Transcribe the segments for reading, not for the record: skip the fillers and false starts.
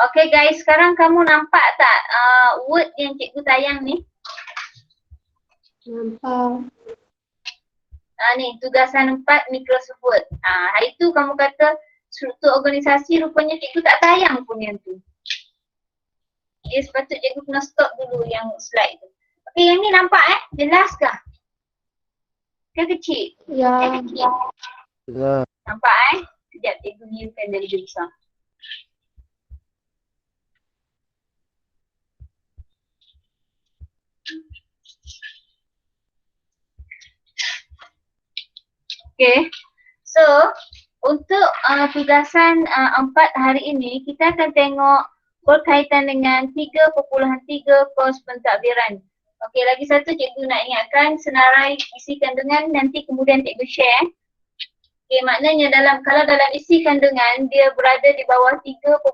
Okay guys, sekarang kamu nampak tak word yang cikgu tayang ni? Nampak. Ni tugasan 4 Microsoft Word. Hari tu kamu kata struktur organisasi, rupanya cikgu tak tayang pun yang tu. Dia sepatut cikgu kena stop dulu yang slide tu. Okay, yang ni nampak jelas kah? Ke kecil? Ya. Kecil. Ya. Nampak Sekejap cikgu niukan dari dia besar. Okay, so untuk tugasan 4 hari ini kita akan tengok berkaitan dengan 3.3 kos pentadbiran. Okay, lagi satu cikgu nak ingatkan senarai isi kandungan nanti kemudian cikgu share. Okay, maknanya kalau dalam isi kandungan dia berada di bawah 3.3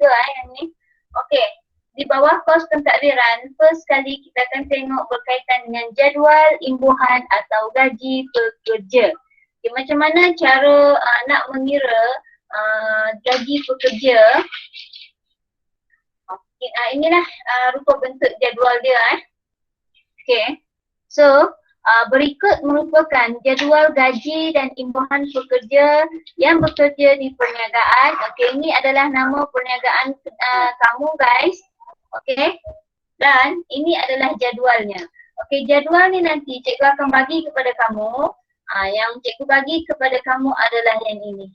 yang ni. Okay, di bawah kos pentadbiran, first kali kita akan tengok berkaitan dengan jadual imbuhan atau gaji pekerja. Okay, macam mana cara nak mengira gaji pekerja. Okay, inilah rupa bentuk jadual dia. Okay, so berikut merupakan jadual gaji dan imbuhan pekerja yang bekerja di perniagaan. Okay, ini adalah nama perniagaan kamu guys. Okay, dan ini adalah jadualnya. Okay, jadual ni nanti cikgu akan bagi kepada kamu. Yang cikgu bagi kepada kamu adalah yang ini.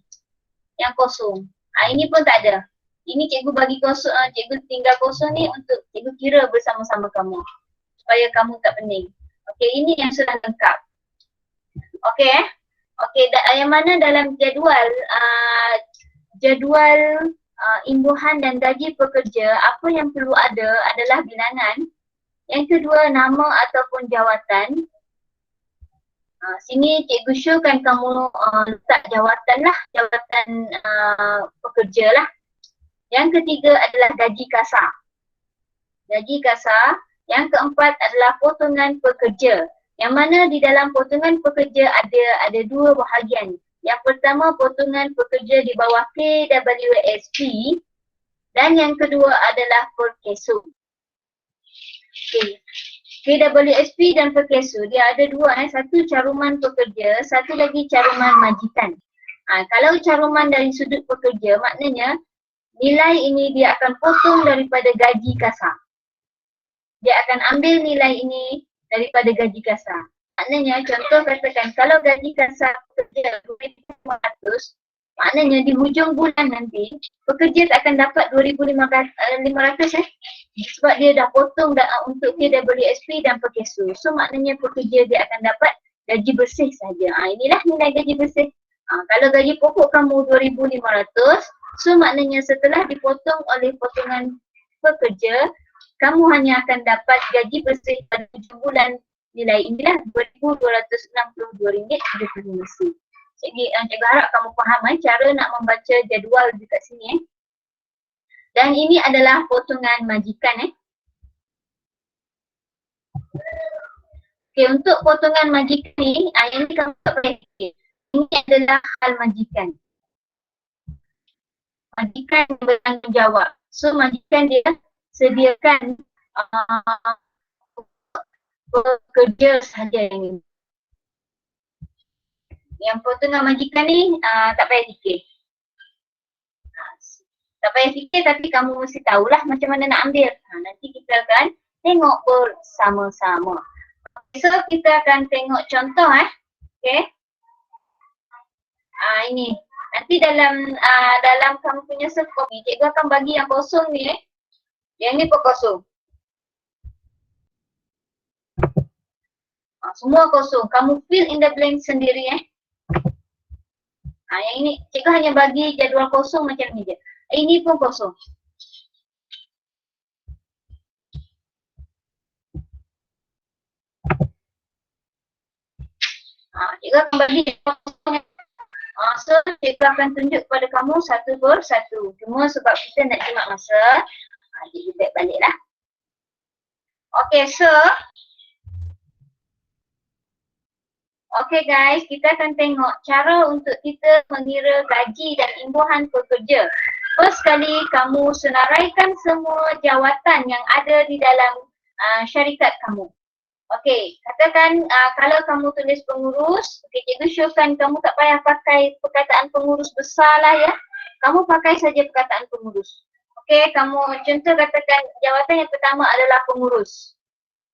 Yang kosong. Ini pun tak ada. Ini cikgu bagi kosong, cikgu tinggal kosong ni untuk cikgu kira bersama-sama kamu. Supaya kamu tak pening. Okay, ini yang sudah lengkap. Okay. Okay, yang mana dalam jadual, imbuhan dan gaji pekerja, apa yang perlu ada adalah bilangan. Yang kedua, nama ataupun jawatan. Sini cikgu showkan kamu letak jawatan lah, jawatan pekerja lah. Yang ketiga adalah gaji kasar. Gaji kasar. Yang keempat adalah potongan pekerja. Yang mana di dalam potongan pekerja ada dua bahagian. Yang pertama potongan pekerja di bawah KWSP dan yang kedua adalah per kesu. Okay. KWSP dan per kesu dia ada dua, satu caruman pekerja, satu lagi caruman majikan. Kalau caruman dari sudut pekerja maknanya nilai ini dia akan potong daripada gaji kasar. Dia akan ambil nilai ini daripada gaji kasar. Maknanya contoh katakan kalau gaji kasar pekerja RM2,500, maknanya di hujung bulan nanti pekerja tak akan dapat RM2,500 sebab dia dah potong untuk KWSP dan per kesu. So maknanya pekerja dia akan dapat gaji bersih saja. Inilah nilai gaji bersih. Kalau gaji pokok kamu RM2,500, so maknanya setelah dipotong oleh potongan pekerja, kamu hanya akan dapat gaji bersih pada hujung bulan. Nilai inilah RM2,262.75. Cikgu harap kamu faham cara nak membaca jadual dekat sini. Dan ini adalah potongan majikan. Okay, untuk potongan majikan ni, yang ni kamu tak payah fikir. Ini adalah hal majikan. Majikan bertanggungjawab. So majikan dia sediakan pekerja sahaja yang ini. Yang potongan majikan ni tak payah fikir. Tak payah fikir tapi kamu mesti tahulah macam mana nak ambil. Nanti kita akan tengok bersama-sama. So kita akan tengok contoh Okay. Ini. Nanti dalam kamu punya soft copy, cikgu akan bagi yang kosong ni Yang ni pun kosong. Semua kosong. Kamu fill in the blank sendiri Yang ini cikgu hanya bagi jadual kosong macam ni je. Ini pun kosong. Cikgu akan bagi jadual kosong. So cikgu akan tunjuk kepada kamu satu persatu. Cuma sebab kita nak jimat masa, cikgu back balik lah. Okay, so Okay guys, kita akan tengok cara untuk kita mengira gaji dan imbuhan pekerja. first kali kamu senaraikan semua jawatan yang ada di dalam syarikat kamu. Okey, katakan kalau kamu tulis pengurus, okey, cikgu showkan kamu tak payah pakai perkataan pengurus besar lah ya. Kamu pakai saja perkataan pengurus. Okey, kamu contoh katakan jawatan yang pertama adalah pengurus.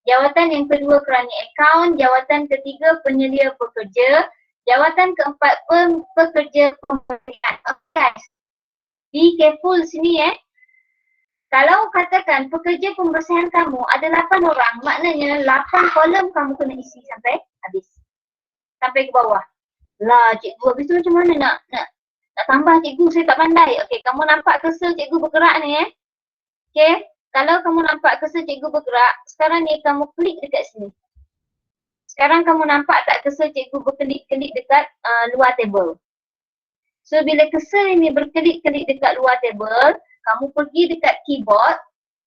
Jawatan yang kedua kerani akaun, jawatan ketiga penyelia pekerja, jawatan keempat pekerja pemberian. Okay. Be careful sini Kalau katakan pekerja pembersihan kamu ada 8 orang, maknanya 8 kolom kamu kena isi sampai habis. Sampai ke bawah. Lah cikgu, habis tu macam mana nak tambah cikgu, saya tak pandai. Okey, kamu nampak cursor cikgu bergerak ni Okey, kalau kamu nampak cursor cikgu bergerak, sekarang ni kamu klik dekat sini. Sekarang kamu nampak tak cursor cikgu berkelip-kelip dekat luar table. So bila cursor ini berkelip-kelip dekat luar table, kamu pergi dekat keyboard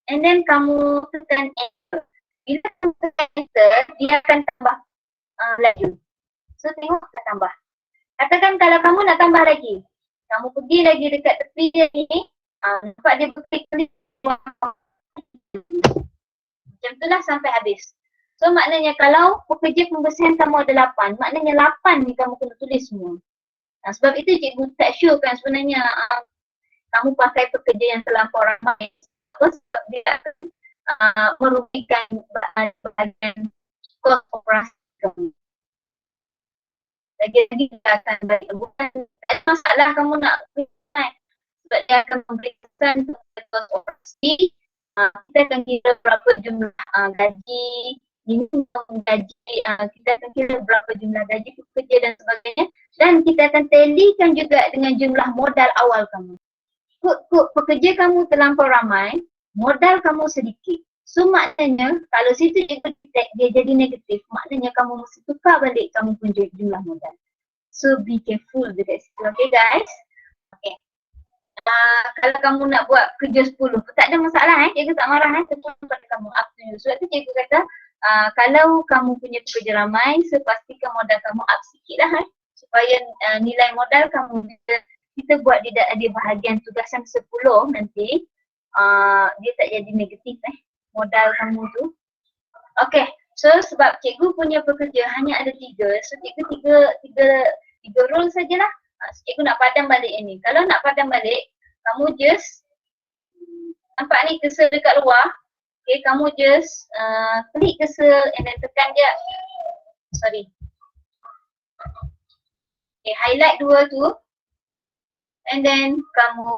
and then kamu tekan enter. Bila kamu tekan enter, dia akan tambah lagi. So tengok tak tambah. Katakan kalau kamu nak tambah lagi, kamu pergi lagi dekat tepi dia ni, nampak dia berkelip-kelip. Macam itulah sampai habis. So maknanya kalau pekerja pembersihan kamu ada 8, maknanya 8 ni kamu kena tulis semua. Sebab itu cikgu tak sure kan sebenarnya kamu pakai pekerja yang terlampau ramai. Sebab dia akan merugikan bahagian kos operasi kamu. Lagi-lagi dia akan balik. Bukan ada masalah kamu nak sebab dia akan memberi kesan kepada kos operasi. Kita akan kira berapa jumlah gaji, minimum gaji, kita akan kira berapa jumlah gaji pekerja dan sebagainya. Dan kita akan tallykan juga dengan jumlah modal awal kamu. Pekerja kamu terlampau ramai, modal kamu sedikit. So maknanya kalau situ dia jadi negatif, maknanya kamu mesti tukar balik kamu punya jumlah modal. So be careful dekat situ. Okay guys? Okay. Kalau kamu nak buat kerja 10, tak ada masalah cikgu tak marah terpulang pada kamu, up to you. Sebab tu cikgu kata kalau kamu punya pekerja ramai, so pastikan modal kamu up sikit lah supaya nilai modal kamu kita buat di bahagian tugasan 10 nanti dia tak jadi negatif modal kamu tu. Okay, so sebab cikgu punya pekerja hanya ada 3, so cikgu tiga rule sajalah. Cikgu nak padam balik ini. Kalau nak padam balik, kamu just nampak ni cursor dekat luar. Okay, kamu just klik cursor and then tekan je. Sorry. Okay, highlight 2 tu. And then kamu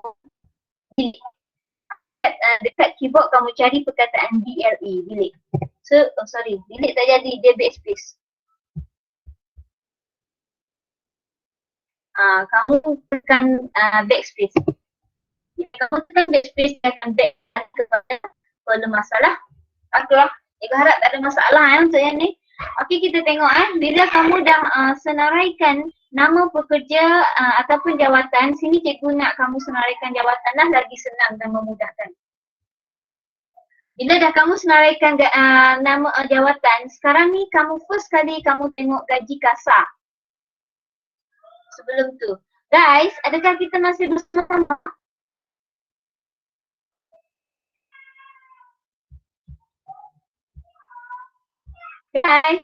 dekat keyboard kamu cari perkataan delete. So, delete tak jadi, dia backspace. Kamu tekan backspace. Kamu tekan backspace, dia akan back kepada kolom masalah. Okey, cikgu harap tak ada masalah untuk yang ni. Okey, kita tengok bila kamu dah senaraikan nama pekerja ataupun jawatan, sini cikgu nak kamu senaraikan jawatan lah, lagi senang dan memudahkan. Bila dah kamu senaraikan nama jawatan, sekarang ni kamu first kali kamu tengok gaji kasar. Sebelum tu, guys, adakah kita masih bersama-sama? Guys.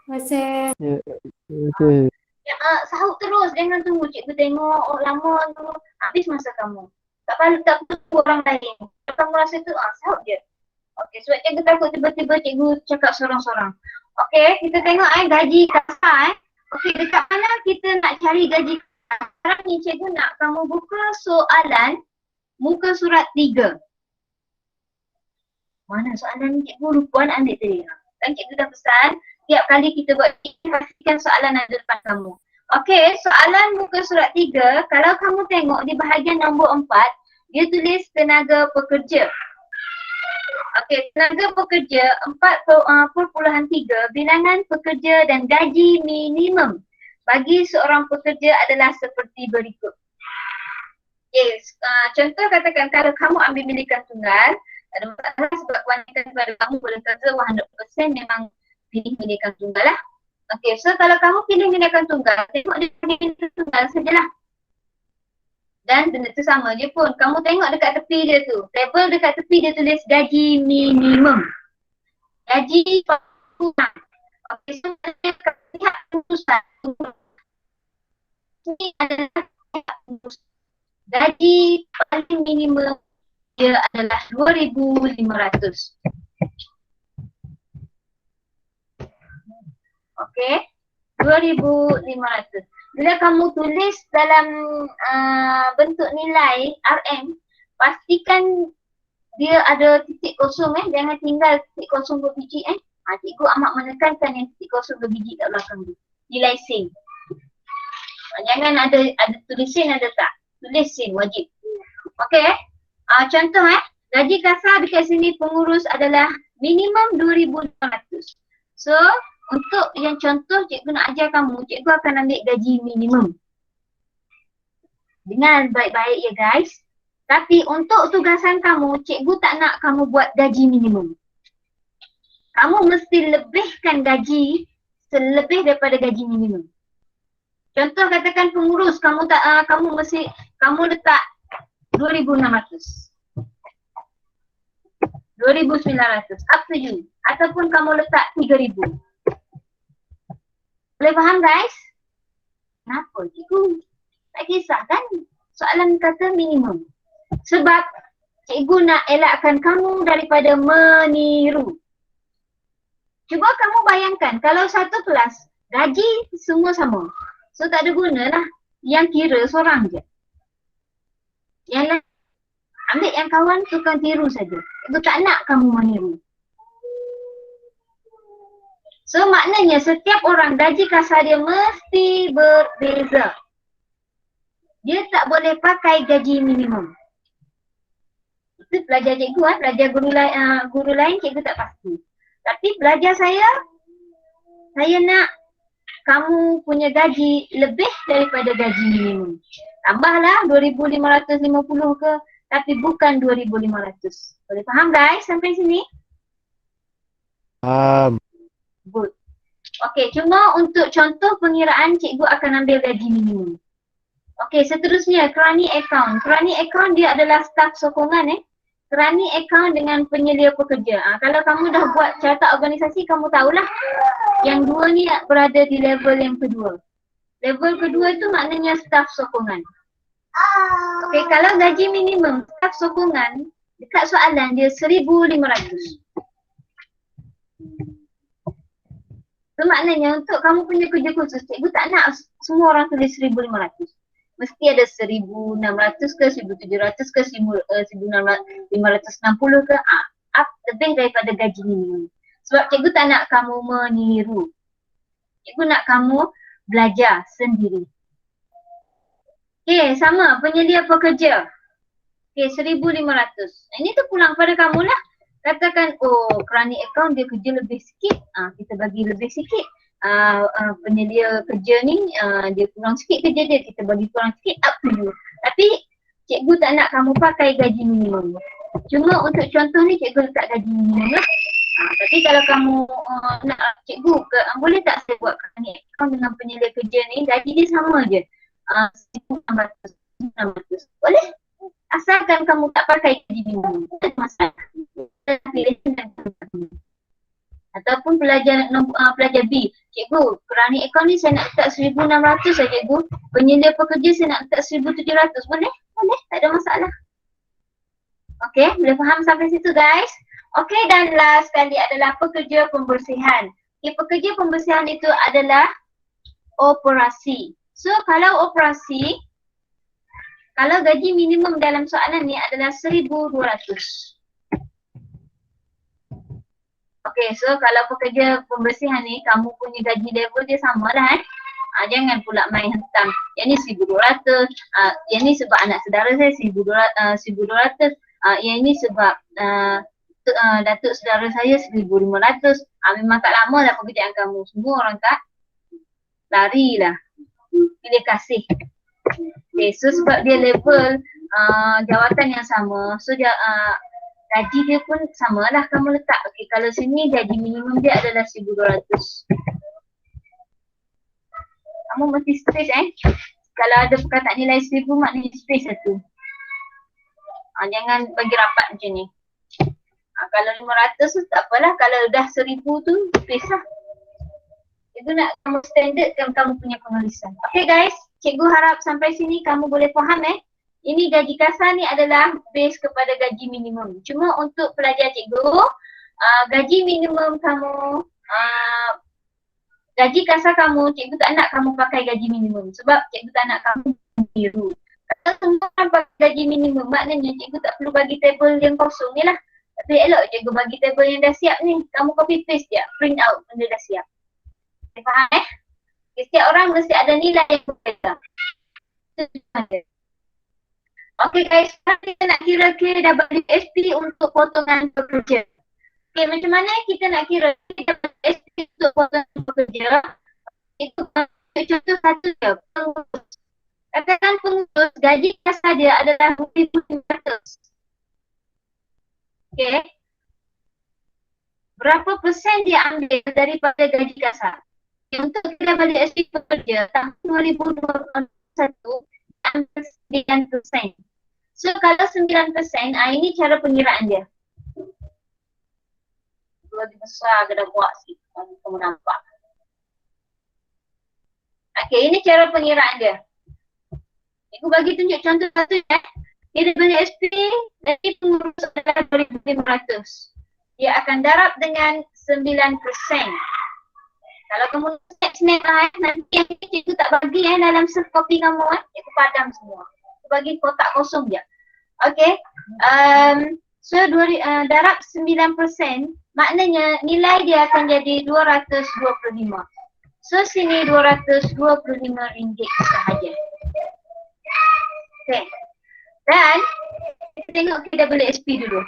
Masih. Sahut terus, jangan tunggu cikgu tengok lama tu, habis masa kamu. Tak perlu orang lain. Kalau kamu rasa tu, sahut je. Okey, sebab cikgu takut tiba-tiba cikgu cakap sorang-sorang. Okey, kita tengok gaji kasar Okey, dekat mana kita nak cari gaji kasar? Sekarang ni cikgu nak kamu buka soalan muka surat 3. Mana soalan ni cikgu lupa nak ambil tadi. Dan cikgu dah pesan, tiap kali kita buat ini, pastikan soalan ada depan kamu. Okey, soalan muka surat 3, kalau kamu tengok di bahagian nombor 4, dia tulis tenaga pekerja. Okey, tenaga pekerja 4.3, bilangan pekerja dan gaji minimum bagi seorang pekerja adalah seperti berikut. Okey, contoh katakan kalau kamu ambil milikan tunggal, ada masalah sebab wanita pada kamu boleh kata 100% memang pilih milikan tunggal lah. Okey, so kalau kamu pilih milikan tunggal, tengok dia milikan tunggal sajalah. Dan benda tu sama je pun. Kamu tengok dekat tepi dia tu. Tabel dekat tepi dia tulis gaji minimum. Gaji kurang. Okey, so kita lihat urusan. Ini adalah gaji paling minimum dia adalah 2,500. Okey, 2,500. Bila kamu tulis dalam bentuk nilai RM, pastikan dia ada titik kosong jangan tinggal titik kosong berbiji cikgu amat menekankan yang titik kosong berbiji kat belakang tu. Nilai sen. Jangan ada tulis sen ada tak? Tulis sen wajib. Okey contoh gaji kasar dekat sini pengurus adalah minimum 2,500. So untuk yang contoh cikgu nak ajar kamu, cikgu akan ambil gaji minimum. Dengar baik-baik ya guys. Tapi untuk tugasan kamu, cikgu tak nak kamu buat gaji minimum. Kamu mesti lebihkan gaji selebih daripada gaji minimum. Contoh katakan pengurus, kamu letak 2,600. 2,900, up to you. Ataupun kamu letak 3,000. Boleh faham guys? Kenapa cikgu? Tak kisah kan soalan kata minimum. Sebab cikgu nak elakkan kamu daripada meniru. Cuba kamu bayangkan kalau satu kelas gaji semua sama. So tak ada guna lah. Yang kira seorang je. Yang lain ambil yang kawan tukang tiru saja. Cikgu tak nak kamu meniru. So maknanya setiap orang gaji kasar dia mesti berbeza. Dia tak boleh pakai gaji minimum. Itu pelajar cikgu pelajar guru lain cikgu tak pasti. Tapi pelajar saya nak kamu punya gaji lebih daripada gaji minimum. Tambahlah 2,550 ke, tapi bukan 2,500. Boleh faham guys sampai sini? Good. Okey, cuma untuk contoh pengiraan cikgu akan ambil gaji minimum. Okey, seterusnya kerani account. Kerani account dia adalah staf sokongan Kerani account dengan penyelia pekerja. Kalau kamu dah buat carta organisasi, kamu tahulah yang dua ni berada di level yang kedua. Level kedua tu maknanya staf sokongan. Okey, kalau gaji minimum staf sokongan, dekat soalan dia 1,500. So maknanya untuk kamu punya kerja khusus, cikgu tak nak semua orang tulis 1,500. Mesti ada 1,600 ke, 1,700 ke, 1,560 ke, up lebih daripada gaji minimum. Sebab cikgu tak nak kamu meniru. Cikgu nak kamu belajar sendiri. Okay, sama penyelia pekerja. Okay, 1,500. Ini tu pulang pada kamu lah. Katakan, kerani account dia kerja lebih sikit, kita bagi lebih sikit. Penyelia kerja ni, dia kurang sikit kerja dia, kita bagi kurang sikit, up to you. Tapi cikgu tak nak kamu pakai gaji minimum. Cuma untuk contoh ni cikgu letak gaji minimum lah. Tapi kalau kamu nak cikgu, boleh tak saya buat kerani account dengan penyelia kerja ni, gaji dia sama je. 1,600. Boleh? Asalkan kamu tak pakai gaji minimum. Tak ada masalah. Ataupun pelajar B, cikgu kerani akaun ni saya nak letak 1,600 saja cikgu, penyelia pekerja saya nak letak 1,700, boleh? Boleh, tak ada masalah. Okey, boleh faham sampai situ guys? Okey, dan last sekali adalah pekerja pembersihan. Okay, pekerja pembersihan itu adalah operasi. So kalau operasi, kalau gaji minimum dalam soalan ni adalah 1,200. Okay, so kalau pekerja pembersihan ni, kamu punya gaji level dia sama lah jangan pula main hentam. Yang ni 1,200, yang ni sebab anak saudara saya 1,200, yang ni sebab datuk saudara saya 1,500. Memang tak lama lah pekerjaan kamu. Semua orang tak larilah. Pilih kasih. Okay, so sebab dia level jawatan yang sama, so gaji dia pun samalah kamu letak. Okay, kalau sini gaji minimum dia adalah 1,200. Kamu mesti stress Kalau ada perkataan nilai 1000 maknanya space satu. Jangan bagi rapat macam ni. Kalau 500 tu tak apalah, kalau dah 1000 tu space lah. Itu nak kamu standardkan kamu punya penulisan. Okay guys, cikgu harap sampai sini kamu boleh faham Ini gaji kasar ni adalah base kepada gaji minimum. Cuma untuk pelajar cikgu, gaji minimum kamu, gaji kasar kamu, cikgu tak nak kamu pakai gaji minimum. Sebab cikgu tak nak kamu biru. Kalau semua orang pakai gaji minimum, maknanya cikgu tak perlu bagi table yang kosong ni lah. Tapi elok cikgu bagi table yang dah siap ni. Kamu copy paste je, print out benda dah siap. Faham Setiap orang mesti ada nilai yang berbeza. Okay guys, sekarang kita nak kira KWSP untuk potongan pekerja. Okay, macam mana kita nak kira KWSP untuk potongan pekerja? Itu contoh satu je, pengurus. Katakan pengurus gaji kasar dia adalah RM1,500. Okay. Berapa persen dia ambil daripada gaji kasar? Untuk KWSP pekerja tahun 2021 ambil 9%. So kalau 9%, ini cara pengiraan dia. Lebih besar ke dah buat sikit, kamu nampak. Okay, ini cara pengiraan dia. Aku bagi tunjuk contoh satu KWSP dari pengurus adalah 2,500. Dia akan darab dengan 9%. Kalau kamu snap lah nanti yang cikgu tak bagi dalam soft copy kamu cikgu padam semua. Cikgu bagi kotak kosong je. Okay. So darab 9%, maknanya nilai dia akan jadi 225. So sini RM225 sahaja. Okay. Dan kita tengok KWSP dulu.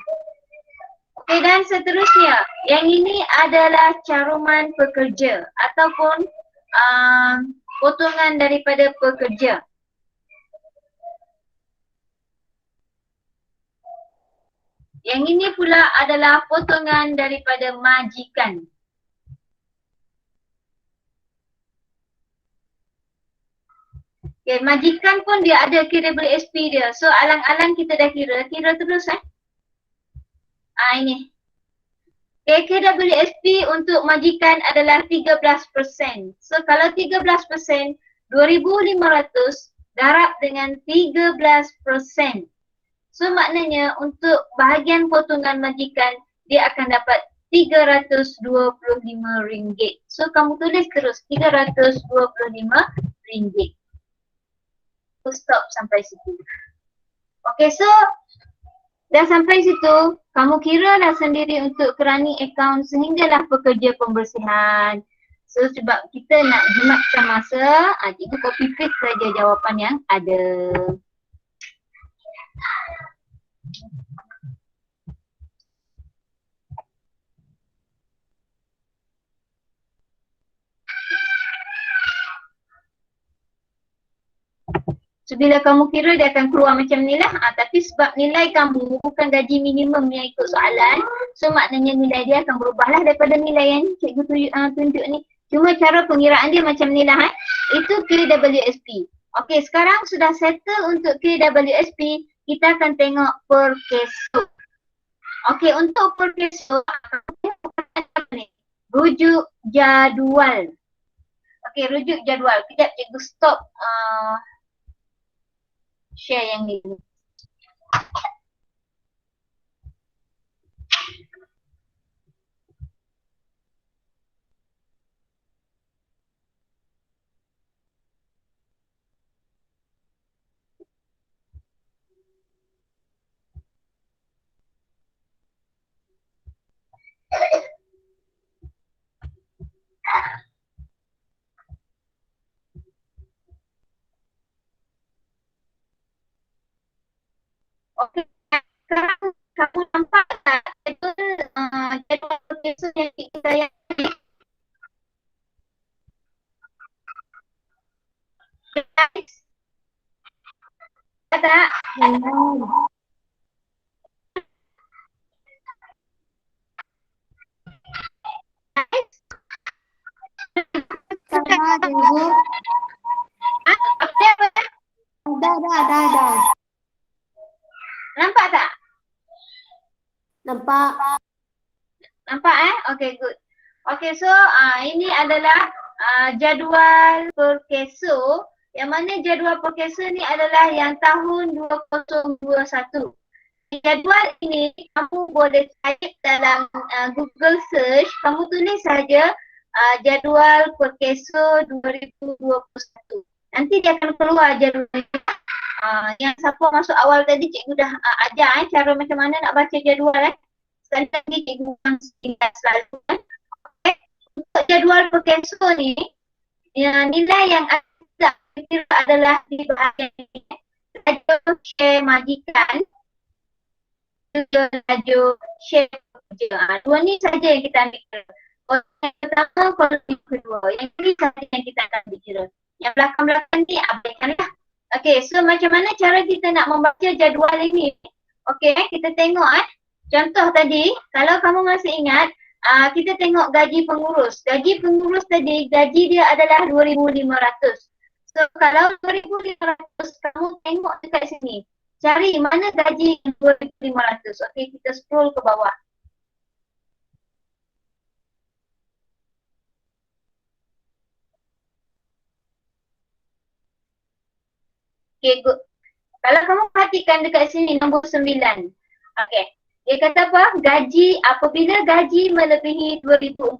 Okay, dan seterusnya, yang ini adalah caruman pekerja ataupun potongan daripada pekerja. Yang ini pula adalah potongan daripada majikan. Okay, majikan pun dia ada KWSP dia. So alang-alang kita dah kira terus ini. Okay, KWSP untuk majikan adalah 13%. So kalau 13%, 2,500 darab dengan 13%. So maknanya untuk bahagian potongan majikan, dia akan dapat RM325. So kamu tulis terus RM325. Stop sampai situ. Okay, so dah sampai situ, kamu kira dah sendiri untuk running account sehinggalah pekerja pembersihan. So sebab kita nak jimatkan masa, cikgu copy paste saja jawapan yang ada. So bila kamu kira dia akan keluar macam ni lah. Tapi sebab nilai kamu bukan gaji minimum yang ikut soalan, so maknanya nilai dia akan berubah lah daripada nilai yang cikgu tunjuk ni. Cuma cara pengiraan dia macam ni lah Itu KWSP. Okay, sekarang sudah settle untuk KWSP, kita akan tengok per case. Okay, untuk per case rujuk jadual. Okay, rujuk jadual. Kejap cikgu stop share yang ni. Okey, sekarang kamu nampak tak jadual cases yang kita yang tak? Sama, Ibu. Apa? Dah. Nampak tak? Nampak. Nampak Okay, good. Okay, so ini adalah jadual per keso. Yang mana jadual per keso ni adalah yang tahun 2021. Jadual ini kamu boleh cari dalam Google search. Kamu tulis saja jadual per keso 2021. Nanti dia akan keluar jadual ini. Yang siapa masuk awal tadi cikgu dah ajar cara macam mana nak baca jadual sekali lagi cikgu ingat selalu okay. Untuk jadual per keso ni nilai yang ada adalah di bahagian ini laju share majikan laju share pekerja. Dua ni saja yang kita ambil kira. Yang pertama, kolom yang kedua. Yang ini saja yang kita akan ambil kira. Yang belakang-belakang ni abaikanlah. Okay, so macam mana cara kita nak membaca jadual ini? Okay, kita tengok contoh tadi, kalau kamu masih ingat, kita tengok gaji pengurus. Gaji pengurus tadi, gaji dia adalah 2,500. So kalau 2,500, kamu tengok dekat sini. Cari mana gaji 2,500. Okay, kita scroll ke bawah. Okay, good. Kalau kamu perhatikan dekat sini nombor 9. Okay. Dia kata apa? Gaji, apabila gaji melebihi 2,400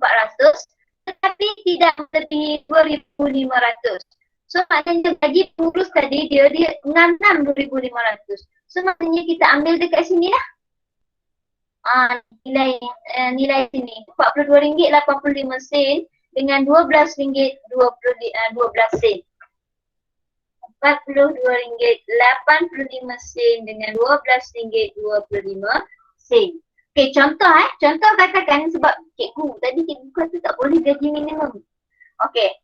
tetapi tidak melebihi 2,500. So maknanya gaji pengurus tadi dia 66 2,500. So maknanya kita ambil dekat sini lah. Nilai sini RM42.85 dengan RM12.12. RM42.85 dengan RM12.25. Okay, contoh contoh katakan sebab cikgu tadi cikgu kata tak boleh gaji minimum. Okay,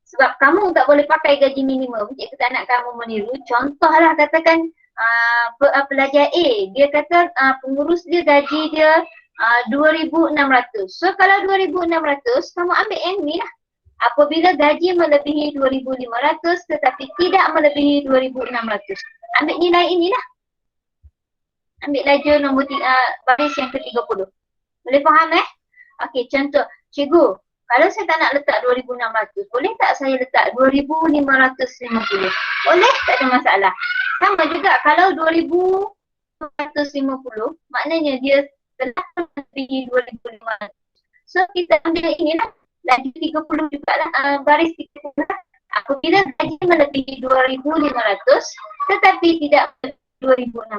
sebab kamu tak boleh pakai gaji minimum, cikgu tak nak kamu meniru. Contohlah katakan pelajar A, dia kata pengurus dia gaji dia 2,600. So kalau 2,600, kamu ambil yang ni lah. Apabila gaji melebihi 2,500 tetapi tidak melebihi 2,600. Ambil nilai inilah. Ambil laju nombor baris yang ke-30. Boleh faham Okey, contoh. Cikgu, kalau saya tak nak letak 2,600, boleh tak saya letak 2,550? Boleh, tak ada masalah. Sama juga kalau 2,550, maknanya dia telah melebihi 2,500. So kita ambil inilah. Lagi 30 juga lah, baris 30 lah. Apabila gaji melebihi 2,500 tetapi tidak 2,600,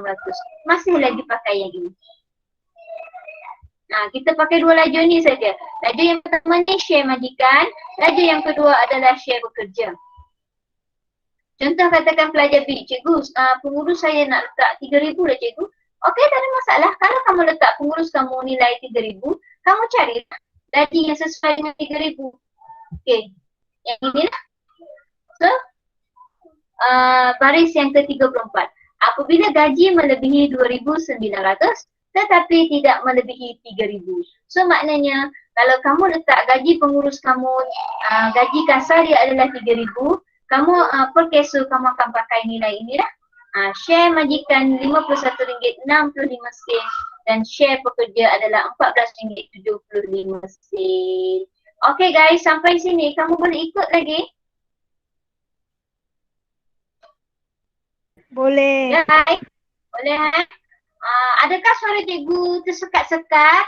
masih lagi pakai yang ini. Kita pakai dua laju ni saja. Laju yang pertama ni share majikan, laju yang kedua adalah share bekerja. Contoh katakan pelajar B, cikgu pengurus saya nak letak 3,000 lah cikgu. Okey, tak ada masalah. Kalau kamu letak pengurus kamu nilai 3,000, kamu carilah gaji yang sesuai dengan 3,000. Okey, yang ini lah. So, baris yang ke-34. Apabila gaji melebihi 2,900 tetapi tidak melebihi 3,000. So maknanya kalau kamu letak gaji pengurus kamu, gaji kasar dia adalah 3,000, kamu per keso kamu akan pakai nilai ini lah. Share majikan RM51.65 dan share pekerja adalah RM14.75. Okay guys, sampai sini kamu boleh ikut lagi? Boleh. Ya guys, boleh adakah suara cikgu tersekat-sekat?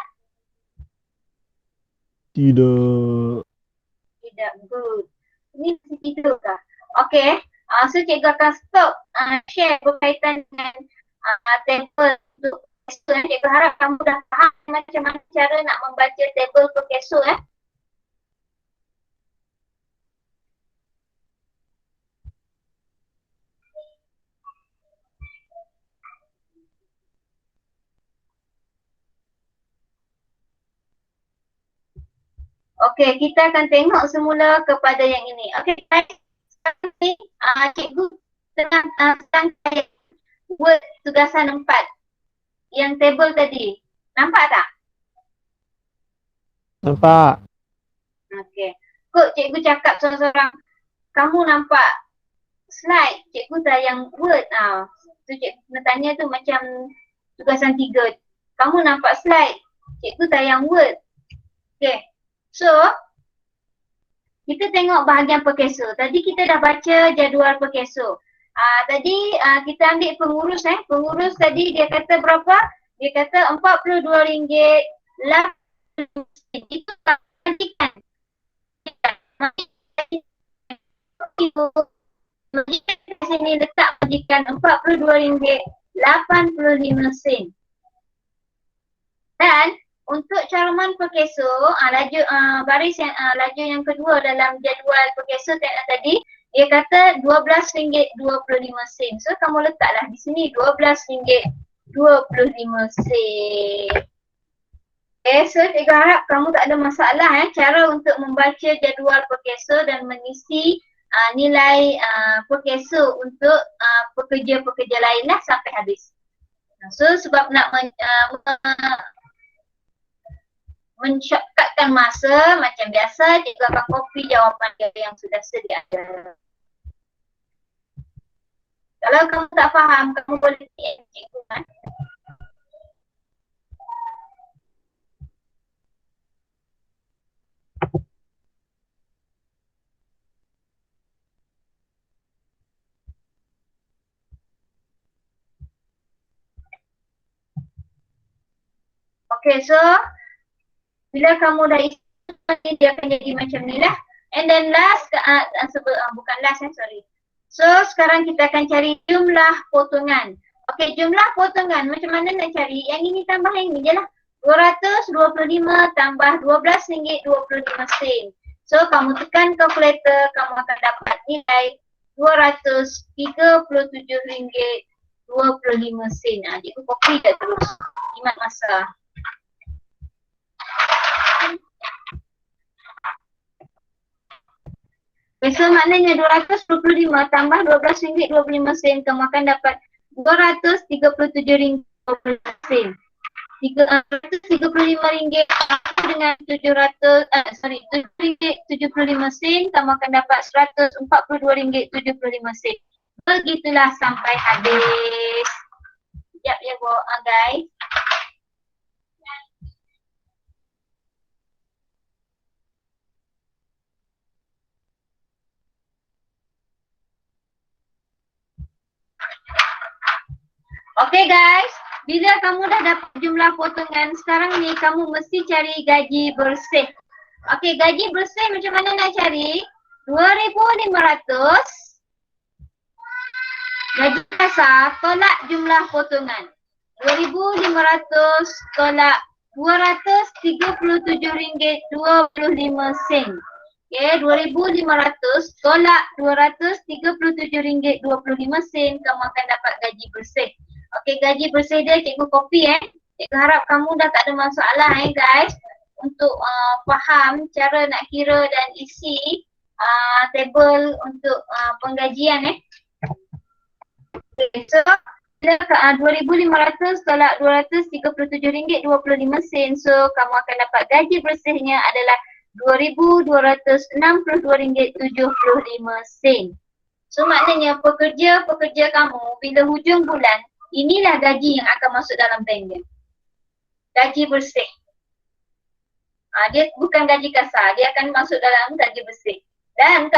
Tidak. Tidak, good. Ini masih tidur kah? Okay, so cikgu akan stop share berkaitan dengan table untuk keso. Cikgu harap kamu dah faham macam mana cara nak membaca table untuk keso Okey, kita akan tengok semula kepada yang ini. Okey, sekarang ni cikgu sedang buat tugasan 4 yang table tadi. Nampak tak? Nampak. Okey. Kok cikgu cakap seorang-seorang, kamu nampak slide, cikgu tayang Word. Tu cikgu nak tanya tu macam tugasan 3. Kamu nampak slide, cikgu tayang Word. Okay. So, kita tengok bahagian perkeso. Tadi kita dah baca jadual perkeso. Tadi kita ambil pengurus Pengurus tadi dia kata berapa? Dia kata RM42.8. Itu tak perhatikan. Majikan di sini letak majikan RM42.85. Dan untuk caruman perkeso, baris yang laju yang kedua dalam jadual perkeso tadi, dia kata RM12.25. So kamu letaklah di sini RM12.25. Okay, so cikgu harap kamu tak ada masalah cara untuk membaca jadual perkeso dan mengisi nilai perkeso untuk pekerja-pekerja lain lah sampai habis. So sebab nak men-shortcutkan masa macam biasa, cikgu akan copy jawapan yang sudah sedia ada. Kalau kamu tak faham, kamu boleh tanya cikgu kan. Okay, so bila kamu dah isi, dia akan jadi macam ni lah. And then last, bukan last sorry. So sekarang kita akan cari jumlah potongan. Okay, jumlah potongan macam mana nak cari? Yang ini tambah yang ini je lah. 225 tambah RM12.25. So kamu tekan kalkulator, kamu akan dapat nilai RM237.25. Cikgu copy je terus. Jimat masa. So maknanya 225 tambah RM12.25, kamu akan dapat RM237.25. RM235 dengan RM7.75, kamu akan dapat RM142.75. Begitulah sampai habis. Sekejap ya guys. Okay guys, bila kamu dah dapat jumlah potongan, sekarang ni kamu mesti cari gaji bersih. Okay, gaji bersih macam mana nak cari? 2,500 gaji kasar tolak jumlah potongan. 2,500 tolak RM237.25. Okay, 2,500 tolak RM237.25, kamu akan dapat gaji bersih. Okay, gaji bersih dia cikgu copy Cikgu harap kamu dah tak ada masalah guys untuk faham cara nak kira dan isi table untuk penggajian Okay, so 2,500 tolak RM237.25, so kamu akan dapat gaji bersihnya adalah RM2,262.75. So maknanya pekerja-pekerja kamu bila hujung bulan, inilah gaji yang akan masuk dalam bank dia. Gaji bersih. Dia bukan gaji kasar, dia akan masuk dalam gaji bersih. Dan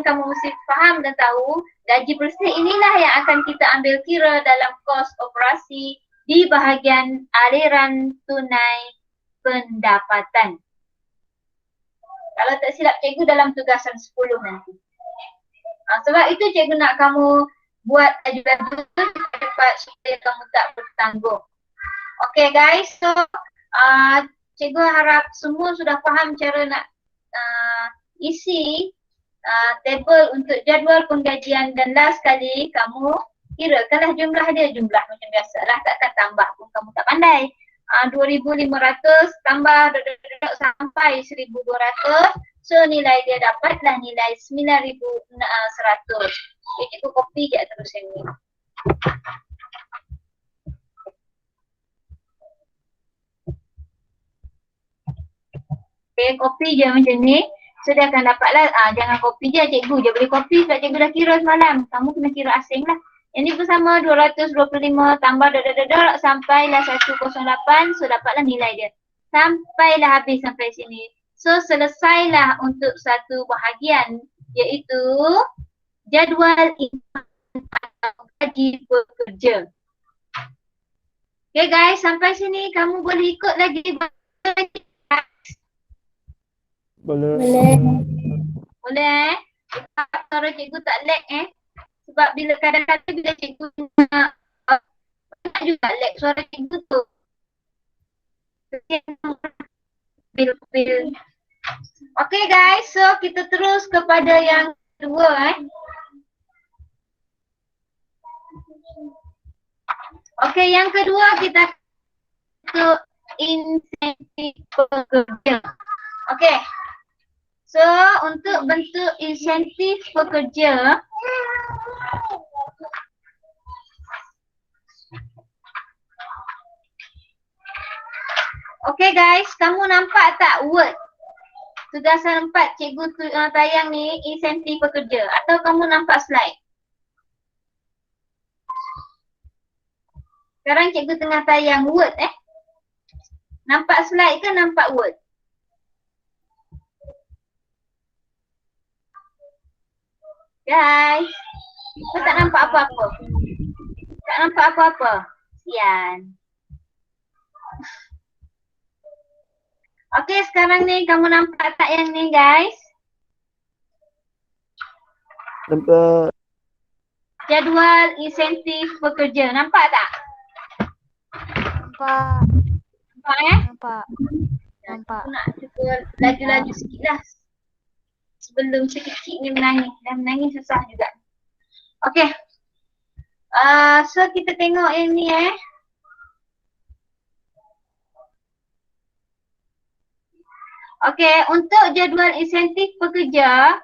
kamu mesti faham dan tahu gaji bersih inilah yang akan kita ambil kira dalam kos operasi di bahagian aliran tunai pendapatan. Kalau tak silap cikgu dalam tugasan 10 nanti. Sebab itu cikgu nak kamu buat ajudan cepat supaya kamu tak bertanggung. Okay guys, so cikgu harap semua sudah faham cara nak isi table untuk jadual penggajian, dan last kali kamu kirakanlah jumlah dia, jumlah macam biasalah, takkan tambah pun kamu tak pandai. 2,500 tambah sampai 1,200, so nilai dia dapatlah nilai 9,100. Okay, cikgu copy je terus yang ni. Okay, copy je macam ni. So dia akan dapatlah, jangan kopi je cikgu je beli kopi sebab cikgu dah kira semalam. Kamu kena kira asing lah. Yang ni bersama 225 tambah sampailah 108, so dapatlah nilai dia. Sampailah habis sampai sini. So selesailah untuk satu bahagian iaitu jadual gaji pekerja. Okay guys, sampai sini kamu boleh ikut lagi. Boleh. Boleh suara cikgu tak lag sebab bila kadang-kadang bila cikgu nak juga lag suara cikgu tu. Okay guys, so kita terus kepada yang kedua Okay, yang kedua kita ke insentif pekerja. Okay. So, untuk bentuk insentif pekerja, okay guys, kamu nampak tak Word? Tugasan 4 cikgu tayang ni insentif pekerja atau kamu nampak slide? Sekarang cikgu tengah tayang Word Nampak slide ke nampak Word? Guys, kau tak nampak apa-apa? Tak nampak apa-apa? Sian. Okay, sekarang ni kamu nampak tak yang ni guys? Nampak. Jadual insentif pekerja, nampak tak? Nampak. Nampak Nampak. Nampak. Aku nak cuba laju-laju sikit lah. Sebelum sekecil ni menangis. Dan menangis susah juga. Okay. So kita tengok yang ni Okay, untuk jadual insentif pekerja,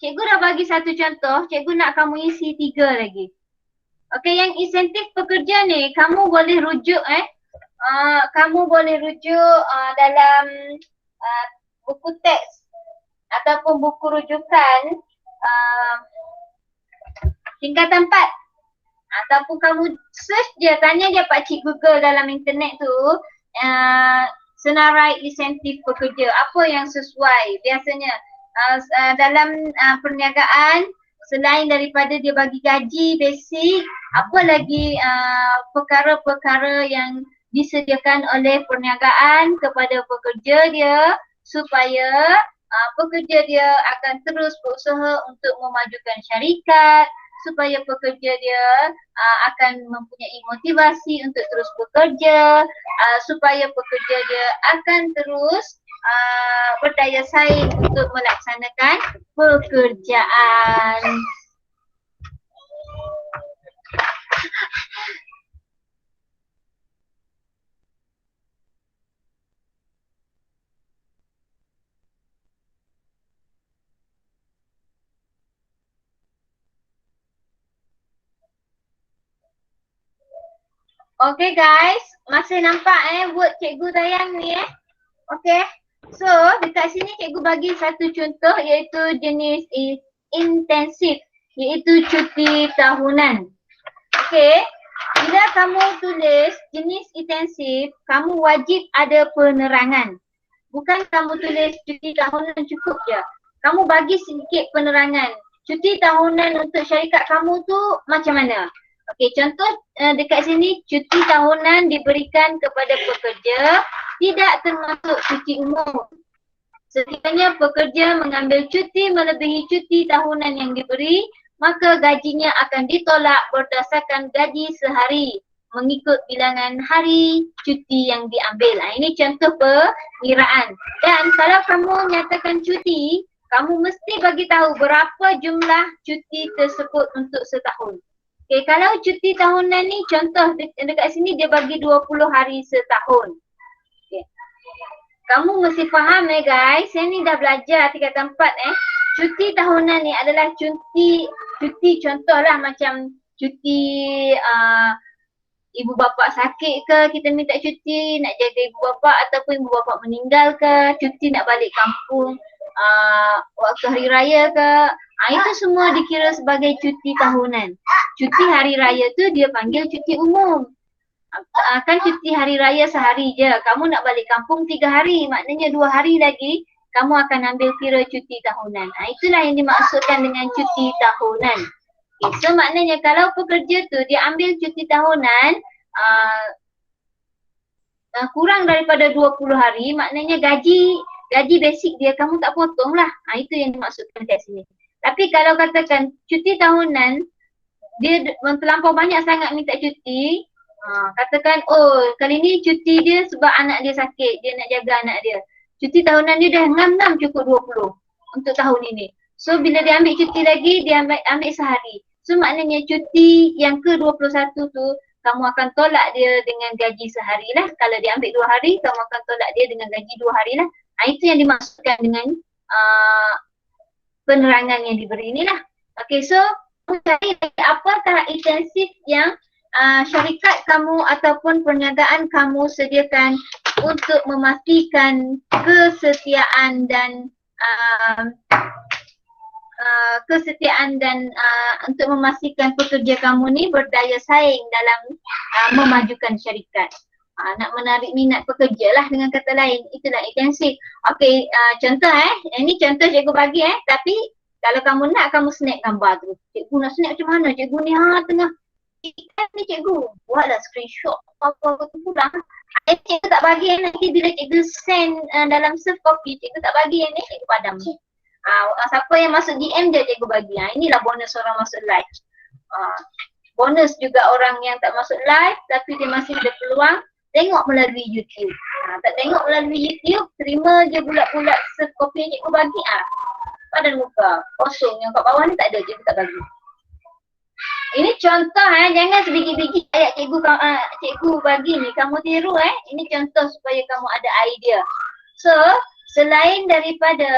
cikgu dah bagi satu contoh, cikgu nak kamu isi 3 lagi. Okay, yang insentif pekerja ni kamu boleh rujuk kamu boleh rujuk dalam buku teks ataupun buku rujukan tingkatan 4 ataupun kamu search je, tanya je pakcik Google dalam internet tu senarai insentif pekerja, apa yang sesuai. Biasanya dalam perniagaan, selain daripada dia bagi gaji basic, apa lagi perkara-perkara yang disediakan oleh perniagaan kepada pekerja dia supaya pekerja dia akan terus berusaha untuk memajukan syarikat, supaya pekerja dia akan mempunyai motivasi untuk terus bekerja, supaya pekerja dia akan terus berdaya saing untuk melaksanakan pekerjaan. Okay guys, masih nampak Word cikgu tayang ni Okay, so dekat sini cikgu bagi satu contoh iaitu jenis intensif, iaitu cuti tahunan. Okay, bila kamu tulis jenis intensif, kamu wajib ada penerangan. Bukan kamu tulis cuti tahunan cukup je. Kamu bagi sedikit penerangan. Cuti tahunan untuk syarikat kamu tu macam mana? Okey, contoh dekat sini cuti tahunan diberikan kepada pekerja tidak termasuk cuti umum. Sekiranya pekerja mengambil cuti melebihi cuti tahunan yang diberi, maka gajinya akan ditolak berdasarkan gaji sehari mengikut bilangan hari cuti yang diambil. Ini contoh pengiraan. Dan kalau kamu nyatakan cuti, kamu mesti bagi tahu berapa jumlah cuti tersebut untuk setahun. Okay, kalau cuti tahunan ni contoh dekat sini dia bagi 20 hari setahun. Okay. Kamu mesti faham guys, saya ni dah belajar tingkatan 4 Cuti tahunan ni adalah cuti contohlah macam cuti ibu bapa sakit ke, kita minta cuti nak jaga ibu bapa, ataupun ibu bapa meninggal ke, cuti nak balik kampung waktu hari raya ke. Itu semua dikira sebagai cuti tahunan. Cuti hari raya tu dia panggil cuti umum. Kan cuti hari raya sehari je, kamu nak balik kampung 3 hari, maknanya 2 hari lagi kamu akan ambil kira cuti tahunan. Itulah yang dimaksudkan dengan cuti tahunan. Okay, so maknanya kalau pekerja tu dia ambil cuti tahunan kurang daripada 20 hari, maknanya gaji basic dia kamu tak potong lah. Itu yang dimaksudkan kat sini. Tapi kalau katakan cuti tahunan dia terlampau banyak sangat minta cuti, katakan kali ni cuti dia sebab anak dia sakit, dia nak jaga anak dia. Cuti tahunan dia dah ngam-ngam cukup 20 untuk tahun ini. So bila dia ambil cuti lagi, dia ambil sehari. So maknanya cuti yang ke-21 tu kamu akan tolak dia dengan gaji sehari lah. Kalau dia ambil 2 hari, kamu akan tolak dia dengan gaji 2 hari lah. Itu yang dimaksudkan dengan penerangan yang diberi inilah. Okay, so apakah intensif yang syarikat kamu ataupun perniagaan kamu sediakan untuk memastikan kesetiaan dan untuk memastikan pekerja kamu ni berdaya saing dalam memajukan syarikat. Nak menarik minat pekerja lah dengan kata lain, itulah intensif. Okey, contoh ini contoh cikgu bagi tapi kalau kamu nak, kamu snap gambar tu. Cikgu nak snap macam mana? Cikgu ni tengah ikan ni cikgu, buatlah screenshot apa-apa tu pulang. Cikgu tak bagi nanti bila cikgu send dalam soft copy, cikgu tak bagi ni, cikgu padam. Siapa yang masuk DM je cikgu bagi. Inilah bonus orang masuk live. Bonus juga orang yang tak masuk live tapi dia masih ada peluang tengok melalui YouTube. Tak tengok melalui YouTube, terima je bulat-bulat soft copy yang cikgu bagi. Padan muka kosong, yang kat bawah ni tak ada, cikgu tak bagi. Ini contoh jangan sebiji-biji ayat cikgu bagi ni kamu tiru Ini contoh supaya kamu ada idea. So, selain daripada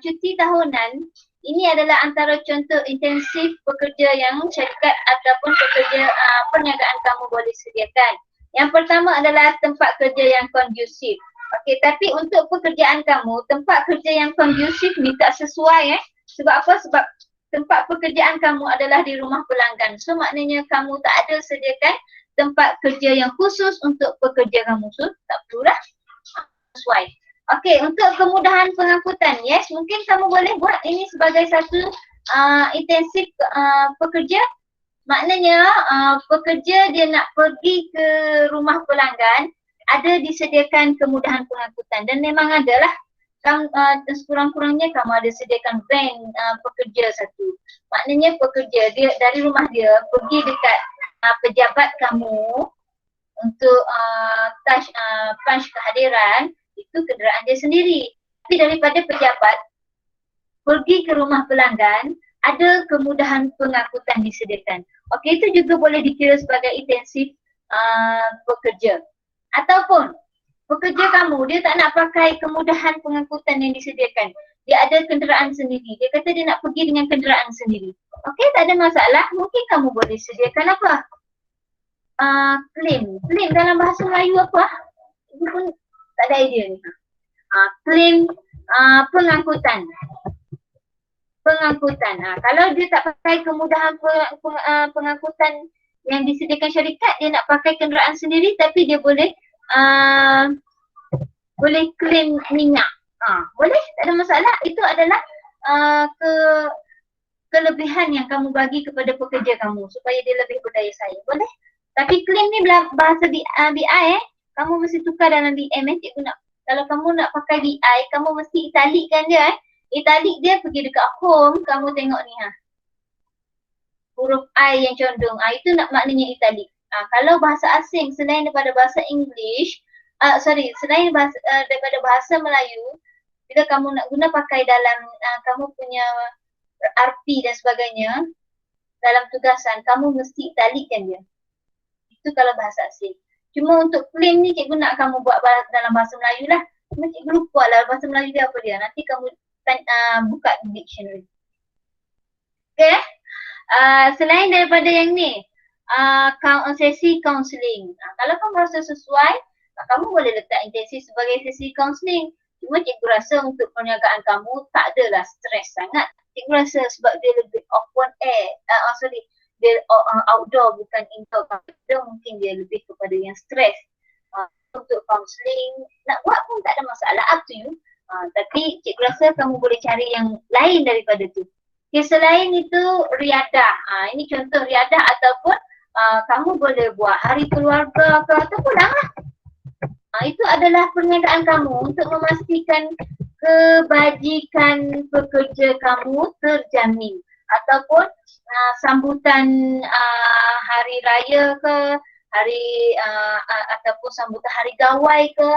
cuti tahunan, ini adalah antara contoh intensif pekerja yang syarikat ataupun pekerja perniagaan kamu boleh sediakan. Yang pertama adalah tempat kerja yang kondusif. Okey, tapi untuk pekerjaan kamu, tempat kerja yang kondusif ni tak sesuai Sebab apa? Sebab tempat pekerjaan kamu adalah di rumah pelanggan. So maknanya kamu tak ada sediakan tempat kerja yang khusus untuk pekerja kamu. So tak perlulah, sesuai. Okey, untuk kemudahan pengangkutan, yes, mungkin kamu boleh buat ini sebagai satu intensif pekerja. Maknanya pekerja dia nak pergi ke rumah pelanggan, ada disediakan kemudahan pengangkutan dan memang adalah sekurang-kurangnya kamu ada sediakan van pekerja satu. Maknanya pekerja dia dari rumah dia pergi dekat pejabat kamu untuk punch kehadiran, itu kenderaan dia sendiri. Tapi daripada pejabat pergi ke rumah pelanggan, ada kemudahan pengangkutan disediakan. Okey, itu juga boleh dikira sebagai intensif pekerja. Ataupun pekerja kamu dia tak nak pakai kemudahan pengangkutan yang disediakan. Dia ada kenderaan sendiri. Dia kata dia nak pergi dengan kenderaan sendiri. Okey, tak ada masalah. Mungkin kamu boleh sediakan apa? Claim. Claim dalam bahasa Melayu apa? Itu pun tak ada idea ni. Claim pengangkutan. Pengangkutan. Kalau dia tak pakai kemudahan pengangkutan yang disediakan syarikat, dia nak pakai kenderaan sendiri tapi dia boleh claim minyak. Boleh, tak ada masalah. Itu adalah kelebihan yang kamu bagi kepada pekerja kamu supaya dia lebih berdaya saing. Boleh. Tapi claim ni bahasa BI kamu mesti tukar dalam BM cikgu nak. Kalau kamu nak pakai BI, kamu mesti italikkan dia Italik dia pergi dekat home, kamu tengok ni huruf I yang condong. Itu nak maknanya italik. Kalau bahasa asing selain daripada bahasa English, selain daripada bahasa Melayu, bila kamu nak guna pakai dalam kamu punya RP dan sebagainya, dalam tugasan, kamu mesti italikkan dia. Itu kalau bahasa asing. Cuma untuk claim ni cikgu nak kamu buat dalam bahasa Melayu lah. Cuma cikgu lupa lah bahasa Melayu dia apa dia. Nanti kamu buka dictionary. Okay. Selain daripada yang ni, sesi kaunseling. Kalau kamu rasa sesuai, kamu boleh letak intensi sebagai sesi kaunseling. Cuma cikgu rasa untuk perniagaan kamu tak adalah stres sangat. Cikgu rasa sebab dia lebih open air, dia outdoor bukan indoor. Mungkin dia lebih kepada yang stres. Untuk kaunseling, nak buat pun tak ada masalah, up to you. Tapi cikgu rasa kamu boleh cari yang lain daripada tu. Okay, selain itu riadah. Ini contoh riadah ataupun kamu boleh buat hari keluarga ke ataupun lah. Itu adalah perniagaan kamu untuk memastikan kebajikan pekerja kamu terjamin. Ataupun sambutan hari raya ke, ataupun sambutan hari gawai ke.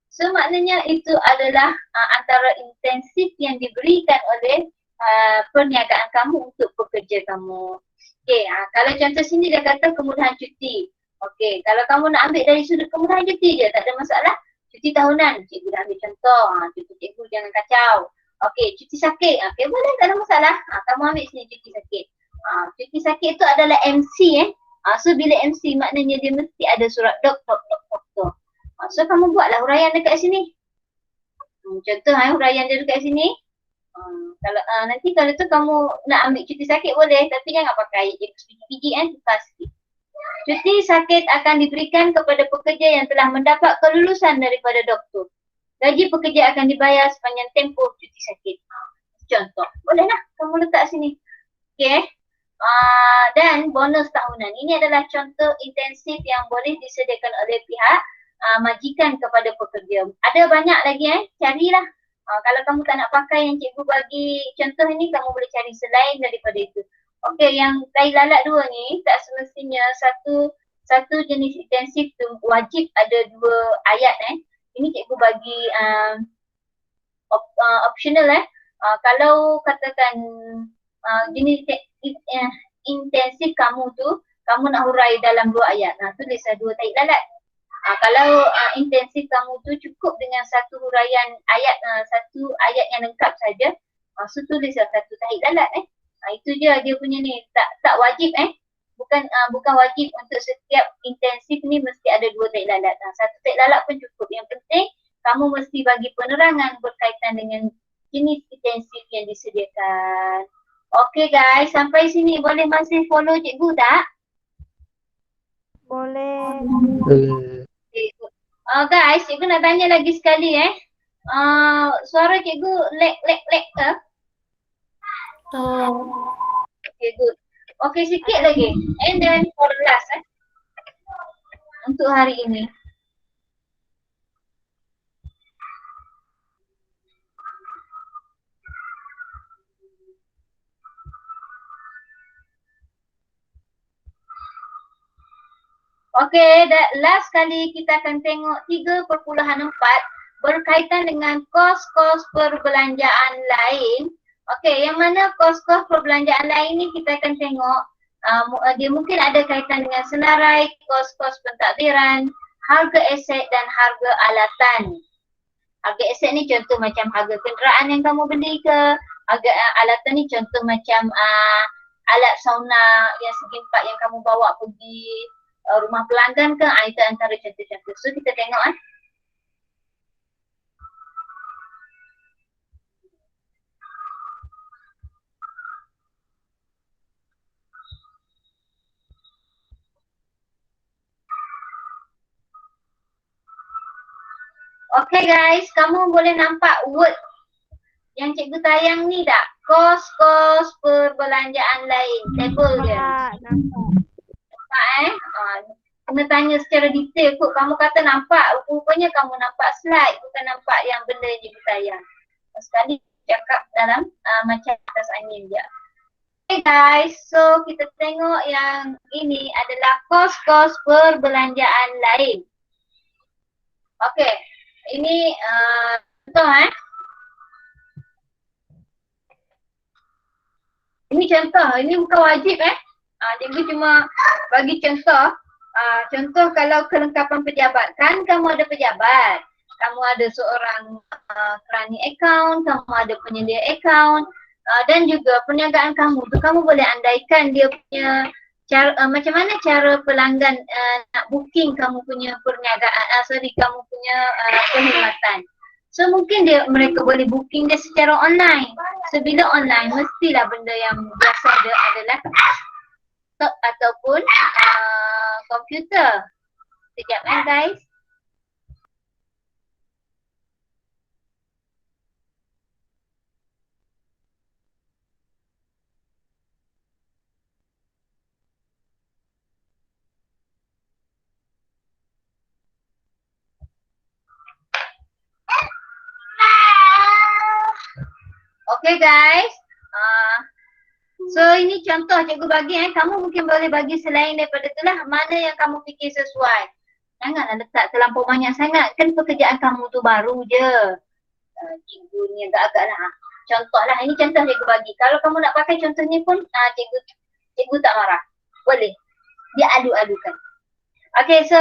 So maknanya itu adalah antara intensif yang diberikan oleh perniagaan kamu untuk pekerja kamu. Okey, kalau contoh sini dia kata kemudahan cuti. Okey, kalau kamu nak ambil dari sudut kemudahan cuti je, tak ada masalah. Cuti tahunan, cikgu dah ambil contoh. Cuti cikgu jangan kacau. Okey, cuti sakit. Okey, boleh, tak ada masalah. Kamu ambil sini cuti sakit. Cuti sakit tu adalah MC So bila MC maknanya dia mesti ada surat doktor. So kamu buatlah huraian dekat sini. Contoh huraian dia dekat sini. Kalau nanti kalau tu kamu nak ambil cuti sakit boleh, tapi jangan pakai biji tukar sikit. Cuti sakit akan diberikan kepada pekerja yang telah mendapat kelulusan daripada doktor. Gaji pekerja akan dibayar sepanjang tempoh cuti sakit. Contoh, bolehlah kamu letak sini. Okey. Dan bonus tahunan. Ini adalah contoh intensif yang boleh disediakan oleh pihak majikan kepada pekerja. Ada banyak lagi carilah. Kalau kamu tak nak pakai yang cikgu bagi contoh ini, kamu boleh cari selain daripada itu. Okey, yang tai lalat 2 ni tak semestinya satu jenis intensif tu wajib ada 2 ayat Ini cikgu bagi optional kalau katakan jenis intensif kamu tu, kamu nak hurai dalam 2 ayat. Tulislah 2 tai lalat. Kalau intensif kamu tu cukup dengan satu huraian ayat, satu ayat yang lengkap saja, so tulislah 1 tai lalat itu je dia punya ni. Tak wajib bukan wajib untuk setiap intensif ni mesti ada 2 tai lalat. 1 tai lalat pun cukup. Yang penting kamu mesti bagi penerangan berkaitan dengan jenis intensif yang disediakan. Okey guys, sampai sini boleh masih follow cikgu tak? Boleh. Guys, cikgu nak tanya lagi sekali suara cikgu lag ke? Okay, good. Okay, sikit lagi. And then for the last untuk hari ini. Okay, last kali kita akan tengok 3.4 berkaitan dengan kos-kos perbelanjaan lain. Okay, yang mana kos-kos perbelanjaan lain ni kita akan tengok dia mungkin ada kaitan dengan senarai, kos-kos pentadbiran, harga aset dan harga alatan. Harga aset ni contoh macam harga kenderaan yang kamu beli ke, harga alatan ni contoh macam alat sauna yang segi 4 yang kamu bawa pergi rumah pelanggan ke, itu antara contoh-contoh. So kita tengok Okay guys, kamu boleh nampak word yang cikgu tayang ni tak? Kos-kos perbelanjaan lain, table dia. Nampak kena tanya secara detail kot. Kamu kata nampak, rupanya kamu nampak slide, bukan nampak yang benda yang cikgu tayang. Sekali cakap dalam macam atas angin je. Okay guys, so kita tengok yang ini adalah kos-kos perbelanjaan lain. Okay, ini contoh Ini contoh, ini bukan wajib cikgu cuma bagi contoh. Contoh kalau kelengkapan pejabat, kan kamu ada pejabat, kamu ada seorang kerani akaun, kamu ada penyedia akaun dan juga perniagaan kamu tu kamu boleh andaikan dia punya macam mana cara pelanggan nak booking kamu punya perniagaan, kamu punya perkhidmatan. So mungkin mereka boleh booking dia secara online. So bila online mestilah benda yang biasa dia adalah laptop ataupun komputer. Sekejap guys. Okay guys, so ini contoh cikgu bagi kamu mungkin boleh bagi selain daripada tu lah, mana yang kamu fikir sesuai. Janganlah letak terlampau banyak sangat, kan pekerjaan kamu tu baru je. Cikgu ni agak-agak lah. Contoh lah, ini contoh cikgu bagi. Kalau kamu nak pakai contohnya pun cikgu tak marah. Boleh, dia adu-adukan. Okay, so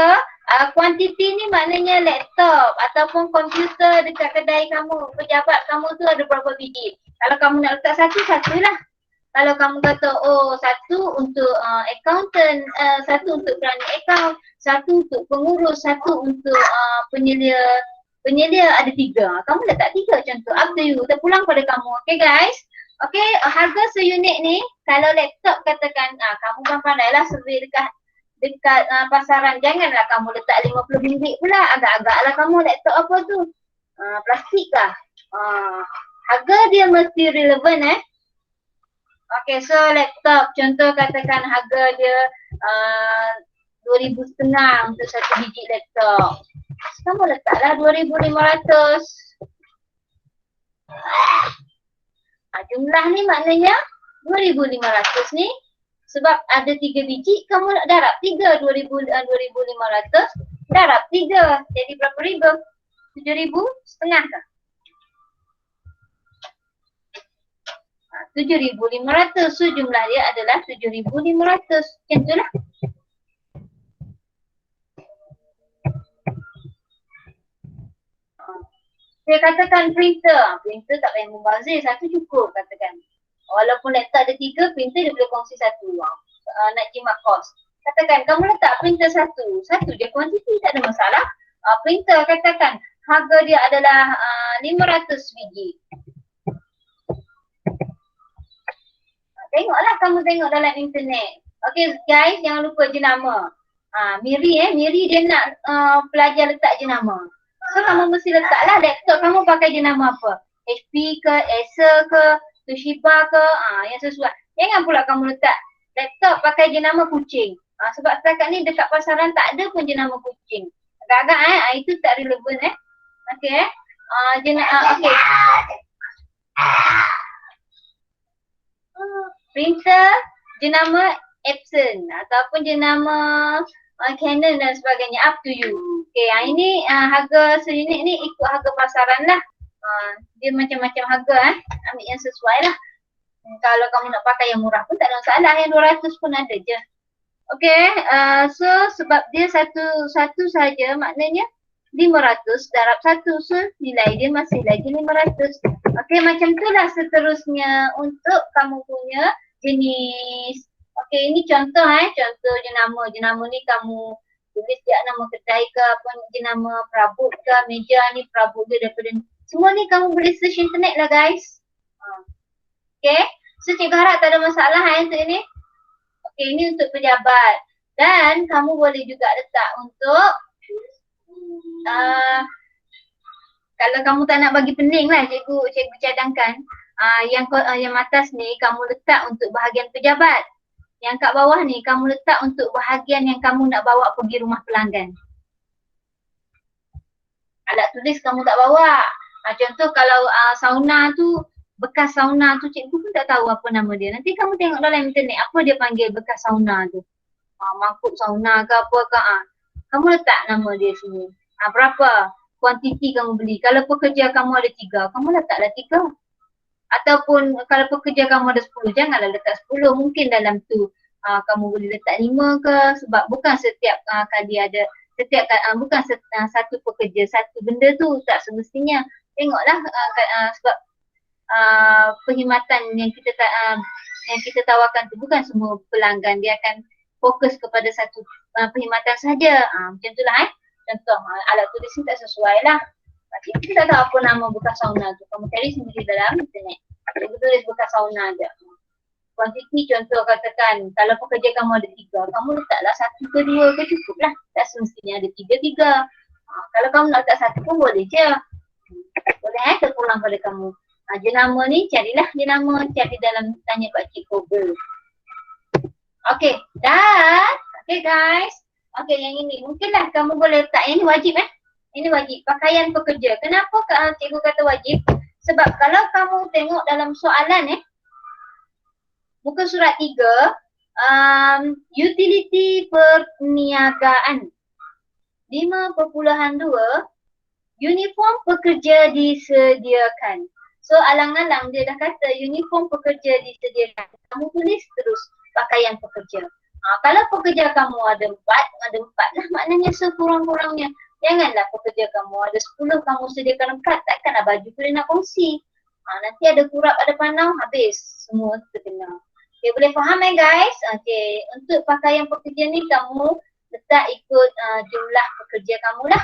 kuantiti ni maknanya laptop ataupun komputer dekat kedai kamu, pejabat kamu tu ada berapa biji. Kalau kamu nak letak satu-satulah. Kalau kamu kata, oh satu untuk accountant, satu untuk running account, satu untuk pengurus, satu untuk penyelia ada 3. Kamu letak 3 contoh, up to you, terpulang pada kamu. Okay guys. Okay, harga seunit ni, kalau laptop katakan, kamu kan pandailah survey dekat pasaran, janganlah kamu letak RM50 pula, agak-agak lah kamu laptop apa tu, plastik lah. Harga dia mesti relevan Okay, so laptop contoh katakan harga dia RM2,500 untuk satu biji laptop. Kamu letaklah RM2,500. Jumlah ni maknanya RM2,500 ni. Sebab ada 3 biji, kamu nak darab 3, 2,500, darab 3. Jadi berapa ribu? 7,500 kah? 7,500. So jumlah dia adalah 7,500. Macam tu lah. Saya katakan printer. Printer tak payah membazir, satu cukup katakan. Walaupun laptop ada 3, printer dia boleh kongsi 1. Nak jimat kos. Katakan kamu letak printer 1 je kuantiti, tak ada masalah. Printer katakan harga dia adalah 500 biji. Tengoklah, kamu tengok dalam internet. Okay guys, jangan lupa jenama. Miri dia nak pelajar letak jenama. So kamu mesti letaklah laptop kamu pakai jenama apa. HP ke, Acer ke, Toshiba ke, yang sesuai. Jangan pula kamu letak laptop pakai jenama kucing. Sebab setakat ni dekat pasaran tak ada pun jenama kucing. Agak-agak itu tak relevan Okay okay. Printer jenama Epson ataupun jenama Canon dan sebagainya, up to you. Okay, ini harga seunit ni ikut harga pasaran lah. Dia macam-macam harga ambil yang sesuai lah. Kalau kamu nak pakai yang murah pun tak ada masalah, yang 200 pun ada je. Okay, so sebab dia satu saja maknanya 500 darab 1, so nilai dia masih lagi 500. Okay, macam tu lah seterusnya untuk kamu punya jenis. Okay, ini contoh contoh jenama. Jenama ni kamu tulis dia nama kedai ke apa, jenama perabot ke, meja ni perabot dia daripada ni. Semua ni kamu boleh search internet lah guys. Okay, so cikgu harap tak ada masalah untuk ini. Okay, ini untuk pejabat. Dan kamu boleh juga letak untuk kalau kamu tak nak bagi pening lah, cikgu cadangkan yang atas ni kamu letak untuk bahagian pejabat. Yang kat bawah ni kamu letak untuk bahagian yang kamu nak bawa pergi rumah pelanggan. Alat tulis kamu tak bawa. Contoh kalau sauna tu, bekas sauna tu cikgu pun tak tahu apa nama dia. Nanti kamu tengok dalam internet apa dia panggil bekas sauna tu. Mangkuk sauna ke apa ke. Kamu letak nama dia sini. Berapa kuantiti kamu beli. Kalau pekerja kamu ada 3, kamu letaklah 3. Ataupun kalau pekerja kamu ada 10, janganlah letak 10. Mungkin dalam tu kamu boleh letak 5 ke. Sebab bukan setiap kali ada, bukan satu pekerja satu benda tu, tak semestinya. Tengoklah sebab perkhidmatan yang kita tawarkan tu bukan semua pelanggan dia akan fokus kepada satu perkhidmatan saja. Macam itulah contoh alat tulis ni tak sesuai lah. Kita tak tahu apa nama bekas sauna tu. Kamu cari sendiri dalam internet. Cikgu tulis bekas sauna je. Kuantiti contoh katakan kalau pekerja kamu ada 3, kamu letaklah 1 ke 2 ke cukup lah. Tak semestinya ada 3. Kalau kamu nak letak 1 pun boleh je. Boleh terpulang pada kamu. Jenama ni carilah jenama, cari dalam tanya Pakcik Google. Okay, dah. Okay guys. Okay, yang ini mungkinlah kamu boleh letak. Yang ni wajib Ini wajib, pakaian pekerja. Kenapa cikgu kata wajib? Sebab kalau kamu tengok dalam soalan muka surat 3, utility perniagaan 5.2, uniform pekerja disediakan. So alang-alang dia dah kata uniform pekerja disediakan. Kamu tulis terus pakaian pekerja. Kalau pekerja kamu ada 4 lah maknanya sekurang-kurangnya. Janganlah pekerja kamu ada 10, kamu sediakan 4, takkanlah baju tu dia nak kongsi. Nanti ada kurap, ada panau, habis. Semua terkena. Okay, boleh faham guys? Okay, untuk pakaian pekerja ni kamu letak ikut jumlah pekerja kamu lah.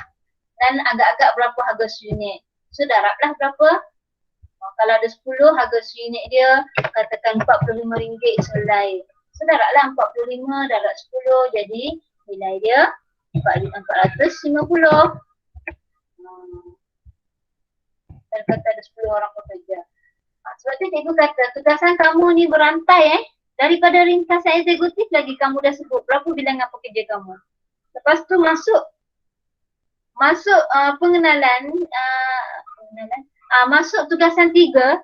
Dan agak-agak berapa harga seunit. So darablah berapa. Kalau ada 10, harga seunit dia katakan RM45 selai. So darablah 45 darab 10, jadi nilai dia 450. Dan kata ada 10 orang pekerja. Sebab tu cikgu kata tugasan kamu ni berantai daripada ringkasan eksekutif lagi kamu dah sebut berapa bilangan pekerja kamu. Lepas tu masuk pengenalan, masuk tugasan 3,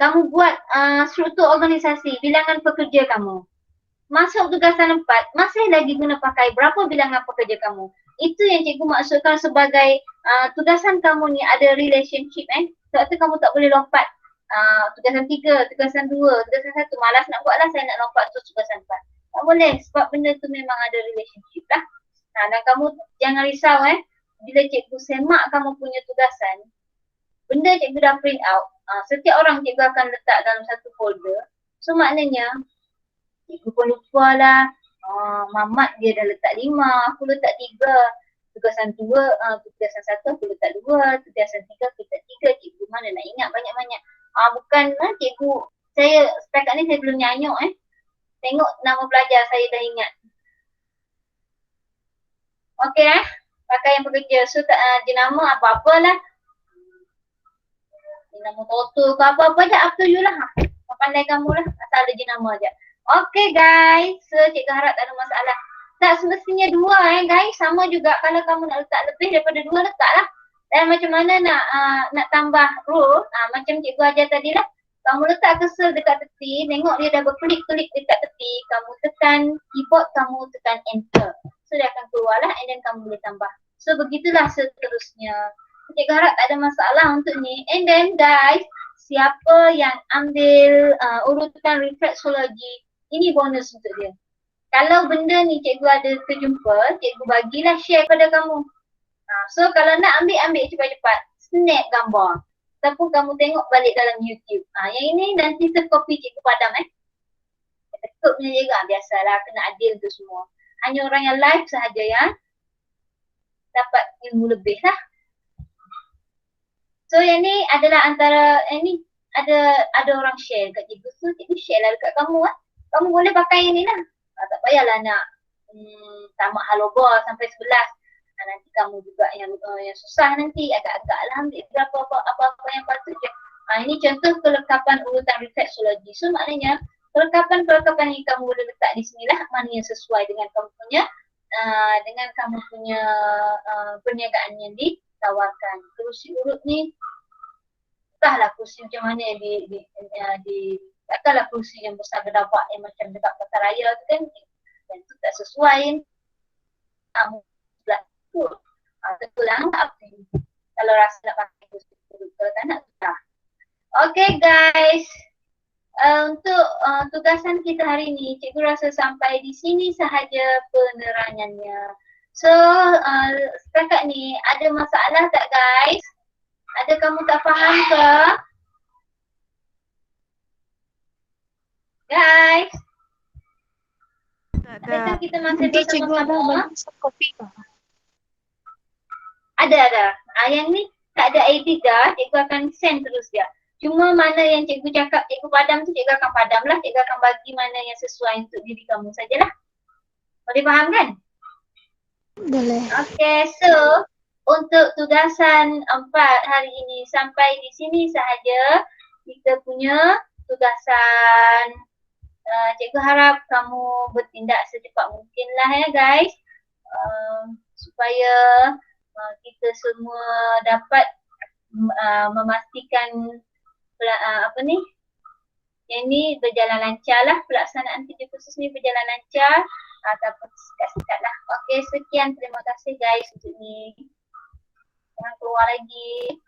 kamu buat struktur organisasi, bilangan pekerja kamu. Masuk tugasan 4, masih lagi guna pakai berapa bilangan pekerja kamu. Itu yang cikgu maksudkan sebagai tugasan kamu ni ada relationship Sebab tu kamu tak boleh lompat tugasan 3, tugasan 2, tugasan 1. Malas nak buat lah, saya nak lompat tu tugasan 4. Tak boleh sebab benda tu memang ada relationship lah. Dan kamu jangan risau bila cikgu semak kamu punya tugasan, benda cikgu dah print out. Setiap orang cikgu akan letak dalam satu folder. So maknanya cikgu pun lupa lah. Mamat dia dah letak 5, aku letak 3. Tugasan 2, tugasan 1 aku letak 2, tugasan 3 aku letak 3. Cikgu mana nak ingat banyak-banyak. Bukan cikgu, saya setakat ni saya belum nyanyuk tengok nama pelajar saya dah ingat. Okey pakaian pekerja. So jenama apa-apalah. Jenama Toto ke apa-apa je, up to you lah. Pandai kamu lah, asal ada jenama je. Okay guys, so cikgu harap tak ada masalah. Tak semestinya 2 guys, sama juga kalau kamu nak letak lebih daripada 2 letaklah. Dan macam mana nak tambah row, macam cikgu ajar tadi lah. Kamu letak cursor dekat tepi, tengok dia dah berkelip-kelip dekat tepi, kamu tekan keyboard, kamu tekan enter. So dia akan keluar lah and then kamu boleh tambah. So begitulah seterusnya. Cikgu harap tak ada masalah untuk ni. And then guys, siapa yang ambil urutan refleksologi, ini bonus untuk dia. Kalau benda ni cikgu ada terjumpa, cikgu bagilah share pada kamu. So kalau nak ambil cepat-cepat, snap gambar. Ataupun kamu tengok balik dalam YouTube. Yang ini nanti tercopy cikgu padam Tekuk punya juga, biasalah kena adil tu semua. Hanya orang yang live sahaja yang dapat ilmu lebih lah. So yang ni adalah antara, ni ada orang share kat cikgu. So cikgu share lah dekat kamu Kamu boleh pakai yang ni lah. Tak payahlah nak tamat haloba sampai 11. Nanti kamu juga yang susah nanti agak-agak lah ambil berapa apa-apa yang patut je. Ini contoh kelengkapan urutan refleksologi. So maknanya kelengkapan yang kamu boleh letak di sini lah mana yang sesuai dengan kamu punya perniagaan yang ditawarkan. Kerusi urut ni entahlah kursi macam mana yang takkanlah kursi yang besar gedabak yang macam dekat pasaraya tu kan, dan tu tak sesuai. Tentulah kalau rasa nak pakai kursi tu, kalau tak nak tak. Okay guys, untuk tugasan kita hari ni, cikgu rasa sampai di sini sahaja penerangannya. So setakat ni ada masalah tak guys? Ada kamu tak faham ke? Guys, Kita masih Nanti cikgu ada bersama-sama. bagi soft copy. Ada. Yang ni tak ada edit dah, cikgu akan send terus dia. Cuma mana yang cikgu cakap, cikgu padam tu cikgu akan padam lah. Cikgu akan bagi mana yang sesuai untuk diri kamu sajalah. Boleh faham kan? Boleh. Okay, so untuk tugasan 4 hari ini sampai di sini sahaja kita punya tugasan. Cikgu harap kamu bertindak secepat mungkin lah ya guys. Supaya kita semua dapat memastikan yang ni berjalan lancar lah, pelaksanaan kerja khusus ni berjalan lancar ataupun sekat-sekat lah. Okey, sekian, terima kasih guys untuk ni. Jangan keluar lagi.